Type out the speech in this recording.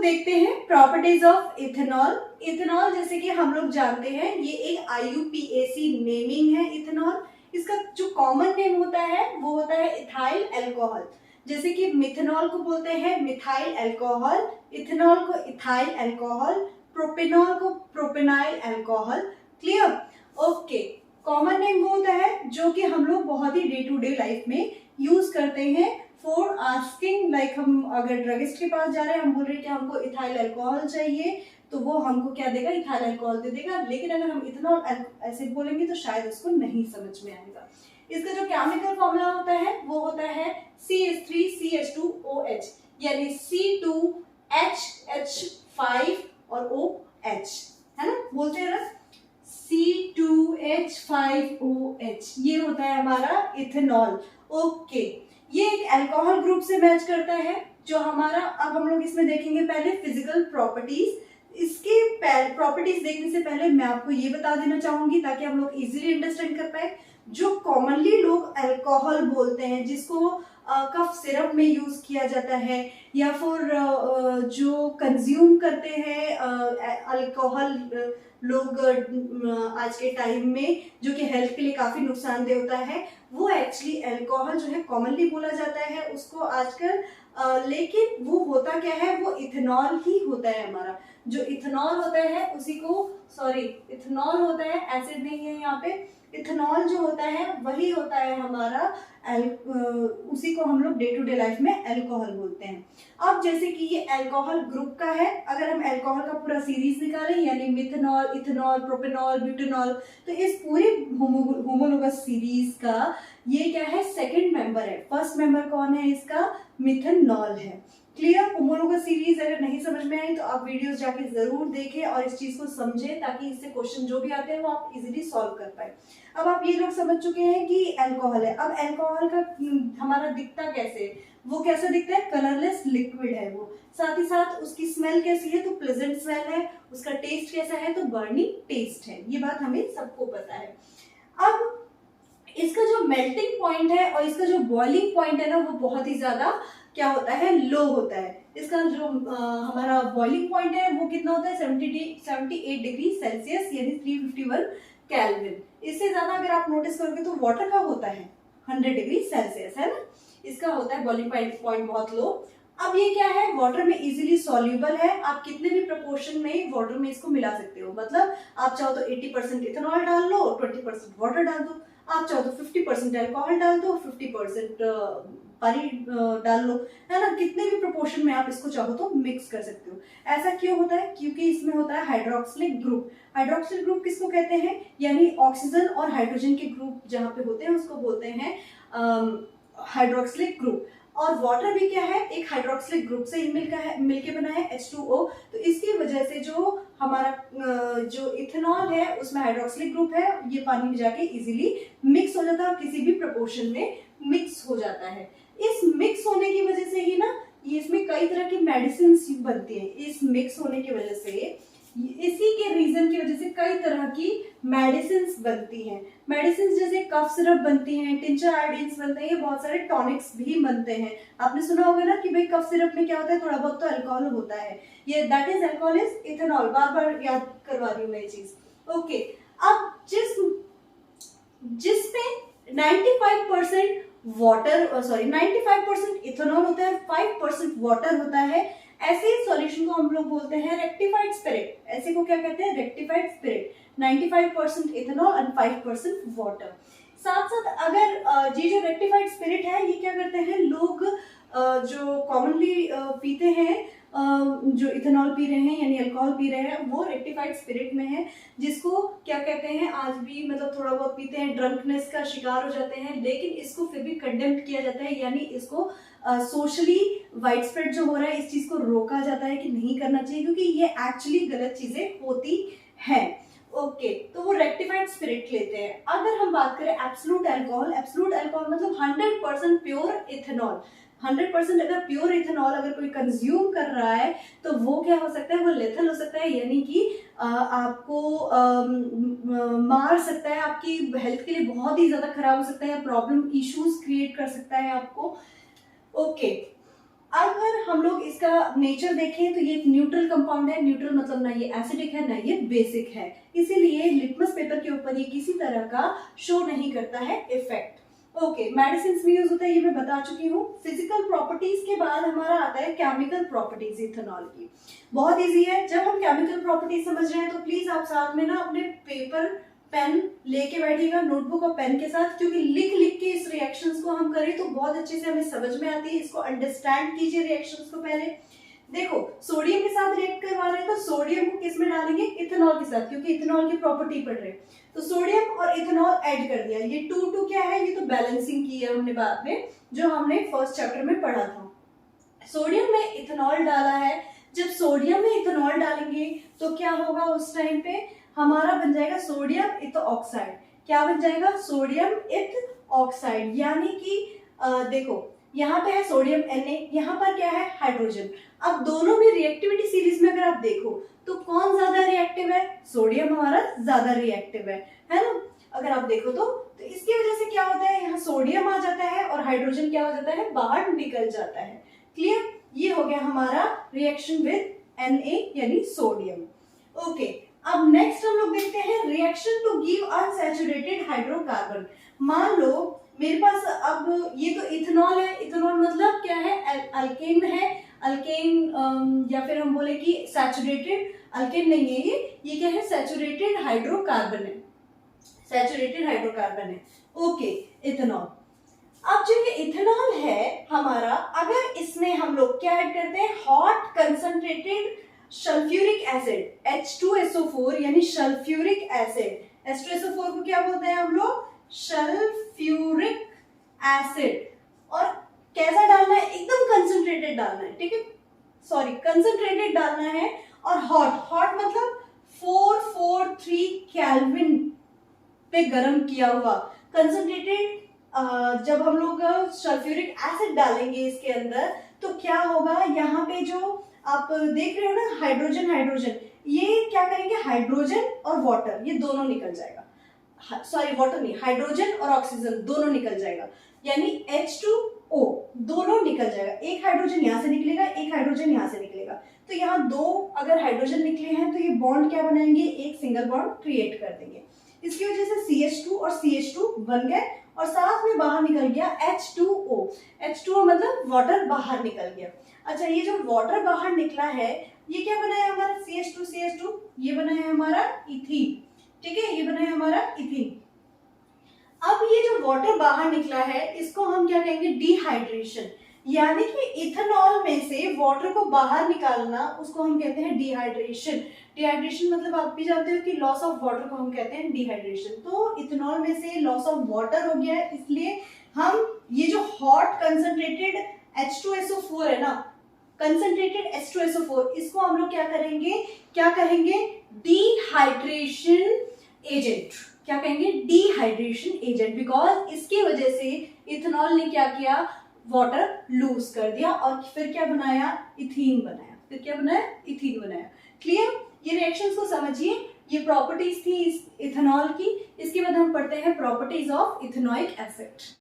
देखते हैं properties of ethanol. Ethanol जैसे कि हम लोग जानते हैं ये एक IUPAC नेमिंग है इथेनॉल। इसका जो कॉमन नेम होता है वो होता है इथाइल अल्कोहल। जैसे कि मिथेनॉल को बोलते हैं मिथाइल अल्कोहल, इथेनॉल को इथाइल अल्कोहल, प्रोपेनॉल को propenyl alcohol. Clear? Okay. Common name वो होता है जो कि हम लोग बहुत ही डे टू डे लाइफ में यूज करते हैं फॉर आस्किंग, लाइक हम अगर ड्रगिस्ट के पास जा रहे हैं, हम बोल रहे हैं कि हमको इथाइल अल्कोहल चाहिए, तो वो हमको क्या देगा? इथाइल अल्कोहल दे देगा। लेकिन अगर हम इथेनॉल ऐसे बोलेंगे तो शायद उसको नहीं समझ में आएगा। इसका जो केमिकल फॉर्मूला होता है वो होता है CH3CH2OH, यानी C2H5 और OH, है ना? बोलते हैं ना C2H5OH, ये होता है हमारा इथेनॉल। ओके, ये एक अल्कोहल ग्रुप से मैच करता है जो हमारा, अब हम लोग इसमें देखेंगे पहले फिजिकल प्रॉपर्टीज। इसके प्रॉपर्टीज देखने से पहले मैं आपको ये बता देना चाहूंगी ताकि हम लोग इजीली अंडरस्टैंड कर पाए। जो कॉमनली लोग अल्कोहल बोलते हैं, जिसको कफ सिरप में यूज किया जाता है, या फिर जो कंज्यूम करते हैं अल्कोहल लोग आज के टाइम में, जो कि हेल्थ के लिए काफी नुकसानदेह होता है, वो एक्चुअली अल्कोहल जो है कॉमनली बोला जाता है उसको आजकल। लेकिन वो होता क्या है? वो इथेनॉल ही होता है हमारा। जो इथेनॉल होता है उसी को, सॉरी, इथेनॉल होता है, एसिड नहीं है यहाँ पे। इथेनॉल जो होता है वही होता है हमारा उसी को हम लोग डे टू डे लाइफ में अल्कोहल बोलते हैं। अब जैसे कि ये अल्कोहल ग्रुप का है, अगर हम अल्कोहल का पूरा सीरीज निकालें, यानी मिथेनॉल, इथेनॉल, प्रोपेनॉल, ब्यूटेनॉल, तो इस पूरी होमोलोगस सीरीज का ये क्या है? सेकंड मेंबर है। फर्स्ट मेंबर कौन है इसका? मिथेनॉल है। क्लियर? होमोलोगस सीरीज अगर नहीं समझ में आई तो आप वीडियोस जाके जरूर देखें और इस चीज को समझें ताकि इससे क्वेश्चन जो भी आते हैं वो आप इजीली सॉल्व कर पाए। अब आप ये लोग समझ चुके हैं कि अल्कोहल है। अब अल्कोहल का हमारा दिखता कैसे? वो कैसा दिखता है? कलरलेस लिक्विड है वो। साथ ही साथ उसकी स्मेल कैसी है? तो प्लेजेंट स्मेल है। उसका टेस्ट कैसा है? तो बर्निंग टेस्ट है। ये बात हमें सबको पता है। अब इसका जो मेल्टिंग पॉइंट है और इसका जो बॉइलिंग पॉइंट है ना, वो बहुत ही ज्यादा क्या होता है? लो होता है। इसका जो हमारा बॉइलिंग पॉइंट है वो कितना होता है? 78 डिग्री सेल्सियस, यानी 351 केल्विन। इससे ज्यादा अगर आप नोटिस करोगे तो वाटर का होता है 100 डिग्री सेल्सियस, है ना? इसका होता है बॉइलिंग पॉइंट बहुत लो। अब ये क्या है? वाटर में इजीली सॉल्यूबल है। आप कितने भी प्रोपोर्शन में वाटर में इसको मिला सकते हो। मतलब आप चाहो तो 80% इथेनॉल डाल लो, 20% वाटर डाल दो। आप चाहो तो 50% अल्कोहल डाल दो, 50% पानी डाल लो, है ना? कितने भी प्रोपोर्शन में आप इसको चाहो तो मिक्स कर सकते हो। ऐसा क्यों होता है? क्योंकि इसमें होता है हाइड्रोक्सिलिक ग्रुप। हाइड्रोक्सिल ग्रुप किसको कहते हैं? यानी ऑक्सीजन और हाइड्रोजन के ग्रुप जहां पे होते हैं उसको बोलते हैं हाइड्रोक्सिलिक ग्रुप। और वाटर भी क्या है? एक हाइड्रोक्सिलिक ग्रुप से ही मिलके बना है, H2O। तो इसकी वजह से जो हमारा जो इथेनॉल है उसमें हाइड्रोक्सिलिक ग्रुप है, ये पानी में जाके इजीली मिक्स हो जाता है, किसी भी प्रोपोर्शन में मिक्स हो जाता है। इस मिक्स होने की वजह से ही ना ये इसमें कई तरह की मेडिसिन बनती है। इस मिक्स होने की वजह से, इसी के रीजन की वजह से कई तरह की मेडिसिन बनती हैं। मेडिसिन जैसे कफ सिरप बनती हैं, टिंचर आयोडीन्स बनते हैं, ये बहुत सारे टॉनिक्स भी बनते हैं। आपने सुना होगा ना कि भाई कफ सिरप में क्या होता है? थोड़ा बहुत तो अल्कोहल होता है। ये that is alcohol is ethanol. बार बार याद करवा रही हूँ मैं ये चीज। ओके, अब जिसमें 95% वाटर, सॉरी 95% इथेनॉल होता है, 5% वाटर होता है, ऐसे सॉल्यूशन को हम लोग बोलते हैं रेक्टिफाइड स्पिरिट। ऐसे को क्या कहते हैं? Rectified spirit. 95% ethanol and 5% water. साथ साथ अगर ये जो रेक्टिफाइड स्पिरिट है, ये क्या करते हैं लोग जो कॉमनली पीते हैं, जो इथेनॉल पी रहे हैं यानी अल्कोहल पी रहे हैं, वो रेक्टिफाइड स्पिरिट में है, जिसको क्या कहते हैं? आज भी मतलब थोड़ा बहुत पीते हैं, ड्रंकनेस का शिकार हो जाते हैं, लेकिन इसको फिर भी कंडेम्ड किया जाता है, यानी इसको सोशली वाइड स्प्रेड जो हो रहा है इस चीज को रोका जाता है कि नहीं करना चाहिए, क्योंकि ये एक्चुअली गलत चीजें होती हैं। ओके, तो वो रेक्टिफाइड स्पिरिट लेते हैं। अगर हम बात करें एब्सोल्यूट अल्कोहल, एब्सोल्यूट अल्कोहल मतलब 100% प्योर इथेनॉल। 100% अगर प्योर इथेनॉल अगर कोई कंज्यूम कर रहा है तो वो क्या हो सकता है? वो लेथल हो सकता है, यानी कि आपको मार सकता है, आपकी हेल्थ के लिए बहुत ही ज्यादा खराब हो सकता है, प्रॉब्लम इश्यूज क्रिएट कर सकता है आपको। ओके, अगर हम लोग इसका नेचर देखें तो ये एक न्यूट्रल कंपाउंड है। न्यूट्रल मतलब ना ये एसिडिक है ना ये बेसिक है, इसीलिए लिटमस पेपर के ऊपर ये किसी तरह का शो नहीं करता है इफेक्ट। ओके, मेडिसिन में यूज होता है ये मैं बता चुकी हूँ। फिजिकल प्रॉपर्टीज के बाद हमारा आता है केमिकल प्रॉपर्टीज इथेनॉल की। बहुत इजी है, जब हम केमिकल प्रॉपर्टीज समझ रहे हैं तो प्लीज आप साथ में ना अपने पेपर पेन लेके बैठिएगा, नोटबुक और पेन के साथ, क्योंकि लिख लिख के इस रिएक्शंस को हम करें तो बहुत अच्छे से हमें समझ में आती है। इसको अंडरस्टैंड कीजिए रिएक्शंस को। पहले देखो, सोडियम के साथ रिएक्ट करवा रहे हैं तो सोडियम को किस में डालेंगे? इथेनॉल के साथ, क्योंकि इथेनॉल की प्रॉपर्टी पढ़ रहे हैं। तो सोडियम और इथेनॉल ऐड कर दिया। ये 2-2 क्या है? ये तो बैलेंसिंग की है हमने बाद में, जो हमने फर्स्ट चैप्टर में पढ़ा था। सोडियम में इथेनॉल डाला है। जब सोडियम में इथेनॉल डालेंगे तो क्या होगा? उस टाइम पे हमारा बन जाएगा सोडियम इथ ऑक्साइड। क्या बन जाएगा? सोडियम इथ ऑक्साइड। यानी कि देखो यहाँ पे है सोडियम Na, यहाँ पर क्या है? हाइड्रोजन। अब दोनों में रिएक्टिविटी सीरीज में अगर आप देखो तो कौन ज्यादा रिएक्टिव है? सोडियम हमारा ज्यादा रिएक्टिव है ना? अगर आप देखो तो इसकी वजह से क्या होता है? यहाँ सोडियम आ जाता है और हाइड्रोजन क्या हो जाता है? बाहर निकल जाता है। क्लियर? ये हो गया हमारा रिएक्शन विद Na यानी सोडियम। ओके, अब नेक्स्ट हम लोग देखते हैं reaction to give unsaturated hydrocarbon. मान लो मेरे पास अब ये तो इथेनॉल है। इथेनॉल मतलब क्या है? अल्केन है। अल्केन या फिर हम बोले कि सैचुरेटेड, अल्केन नहीं है ये क्या है? सैचुरेटेड हाइड्रोकार्बन है। सैचुरेटेड हाइड्रोकार्बन है। Okay, ethanol. अब जो ये इथेनॉल है हमारा, अगर इसमें हम लोग क्या ऐड करते हैं? Hot concentrated sulphuric acid H2SO4 यानी सल्फ्यूरिक एसिड। H2SO4 को क्या बोलते हैं हम लोग? Sulphuric acid. और कैसा डालना है? एकदम कंसंट्रेटेड डालना है, ठीक है? सॉरी, कंसंट्रेटेड डालना है। और हॉट मतलब 443 केल्विन पे गर्म किया हुआ। कंसंट्रेटेड जब हम लोग सल्फ्यूरिक एसिड डालेंगे इसके अंदर तो क्या होगा? यहाँ पे जो आप देख रहे हो ना हाइड्रोजन हाइड्रोजन, ये क्या करेंगे? हाइड्रोजन और वाटर ये दोनों निकल जाएगा। सॉरी, वाटर नहीं, हाइड्रोजन और ऑक्सीजन दोनों निकल जाएगा। यानी H2O दोनों निकल जाएगा। एक हाइड्रोजन यहाँ से निकलेगा, एक हाइड्रोजन यहाँ से निकलेगा। तो यहाँ दो अगर हाइड्रोजन निकले हैं तो ये बॉन्ड क्या बनाएंगे? एक सिंगल बॉन्ड क्रिएट कर देंगे। इसकी वजह से CH2 और CH2 बन गए और साथ में बाहर निकल गया H2O। H2O मतलब वाटर बाहर निकल गया। अच्छा, ये जो वाटर बाहर निकला है ये क्या बना है हमारा? CH2 ये बना है हमारा इथीन। ठीक है, ये बना है हमारा इथीन। अब ये जो वाटर बाहर निकला है इसको हम क्या कहेंगे? डिहाइड्रेशन। यानी कि इथेनॉल में से वाटर को बाहर निकालना, उसको हम कहते हैं डिहाइड्रेशन। डिहाइड्रेशन मतलब आप भी जानते हो कि लॉस ऑफ वाटर को हम कहते हैं डिहाइड्रेशन। तो इथेनॉल में से लॉस ऑफ वाटर हो गया है, इसलिए हम ये जो हॉट कंसंट्रेटेड H2SO4 है ना, कंसंट्रेटेड H2SO4, इसको हम लोग क्या करेंगे? क्या कहेंगे? Dehydration agent. क्या कहेंगे? Dehydration agent. बिकॉज इसकी वजह से इथेनॉल ने क्या किया? वाटर लूज कर दिया और फिर क्या बनाया? इथीन बनाया। फिर क्या बनाया? इथीन बनाया। क्लियर? ये रिएक्शंस को समझिए। ये प्रॉपर्टीज थी इस इथेनॉल की। इसके बाद हम पढ़ते हैं प्रॉपर्टीज ऑफ इथेनोइक एसिड।